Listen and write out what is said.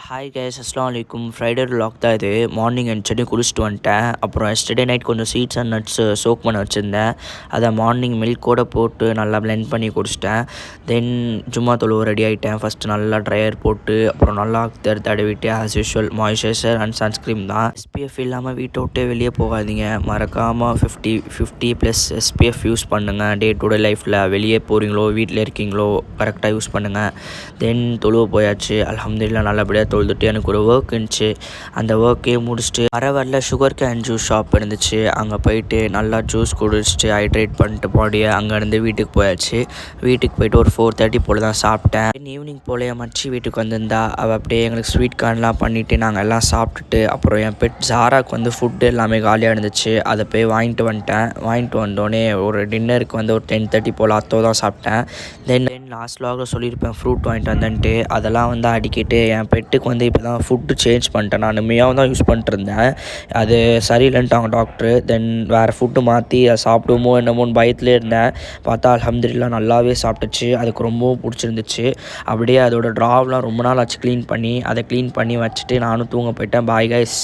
Hi guys, அஸ்ஸலாமு அலைக்கும். Friday vlog தான் இது. மார்னிங் எந்திரிச்சோடனே குளிச்சுட்டு வந்துட்டேன். அப்புறம் எஸ்டர்டே நைட் கொஞ்சம் சீட்ஸ் அண்ட் நட்ஸ் சோக் பண்ண வச்சுருந்தேன். அதை மார்னிங் மில்கோட போட்டு நல்லா பிளெண்ட் பண்ணி குடிச்சிட்டேன். தென் ஜும்மா தொழுவ ரெடி ஆகிட்டேன். ஃபஸ்ட்டு நல்லா ட்ரையர் போட்டு அப்புறம் நல்லா தடவிட்டு as usual moisturiser and sunscreen தான். எஸ்பிஎஃப் இல்லாமல் வீட்டை விட்டே வெளியே போகாதீங்க. மறக்காமல் 50+ எஸ்பிஎஃப் யூஸ் பண்ணுங்கள். டே டு டே லைஃப்பில் வெளியே போகிறீங்களோ வீட்டில் இருக்கீங்களோ கரெக்டாக யூஸ் பண்ணுங்கள். தென் தொழுவ போயாச்சு. அல்ஹம்துலில்லாஹ் நல்லபடியாக தொழுதுட்டு எனக்கு ஒரு ஒர்க் இருந்துச்சு. அந்த ஒர்க்கே முடிச்சுட்டு வரவரில் சுகர் கேன் ஜூஸ் ஷாப் இருந்துச்சு. அங்கே போயிட்டு நல்லா ஜூஸ் குடிச்சிட்டு ஹைட்ரேட் பண்ணிட்டு பாடியை அங்கேருந்து வீட்டுக்கு போயாச்சு. வீட்டுக்கு போயிட்டு ஒரு 4:30 போல் தான் சாப்பிட்டேன். ஈவினிங் போல் என் மச்சி வீட்டுக்கு வந்திருந்தா. அவள் அப்படியே எங்களுக்கு ஸ்வீட் கார்ன்லாம் பண்ணிவிட்டு நாங்கள் எல்லாம் சாப்பிட்டுட்டு அப்புறம் என் பெட் ஜாராக்கு வந்து ஃபுட்டு எல்லாமே காலியாக இருந்துச்சு. அதை போய் வாங்கிட்டு வந்துட்டேன். வாங்கிட்டு வந்தோடனே ஒரு டின்னருக்கு வந்து ஒரு 10:30 போல் அத்தோ தான் சாப்பிட்டேன். தென் லாஸ்ட் vlogல சொல்லியிருப்பேன் ஃப்ரூட் வாங்கிட்டு வந்தேன்ட்டு. அதெல்லாம் வந்து அடிக்கிட்டு என் பெட்டுக்கு வந்து இப்போ தான் ஃபுட்டு சேஞ்ச் பண்ணிட்டேன். நான் மியாவை தான் யூஸ் பண்ணிட்டுருந்தேன். அது சரியில்லைன்ட்டாங்க டாக்டரு. தென் வேறு ஃபுட்டு மாற்றி அதை சாப்பிடுமோ என்னமோன்னு பயத்துலேயே இருந்தேன். பார்த்தா அல்ஹம்துலில்லாஹ் நல்லாவே சாப்பிட்டுச்சு. அதுக்கு ரொம்பவும் பிடிச்சிருந்துச்சு. அப்படியே அதோட ட்ராவெலாம் ரொம்ப நாள் ஆச்சு க்ளீன் பண்ணி. அதை க்ளீன் பண்ணி வச்சுட்டு நானும் தூங்க போயிட்டேன். Bye guys.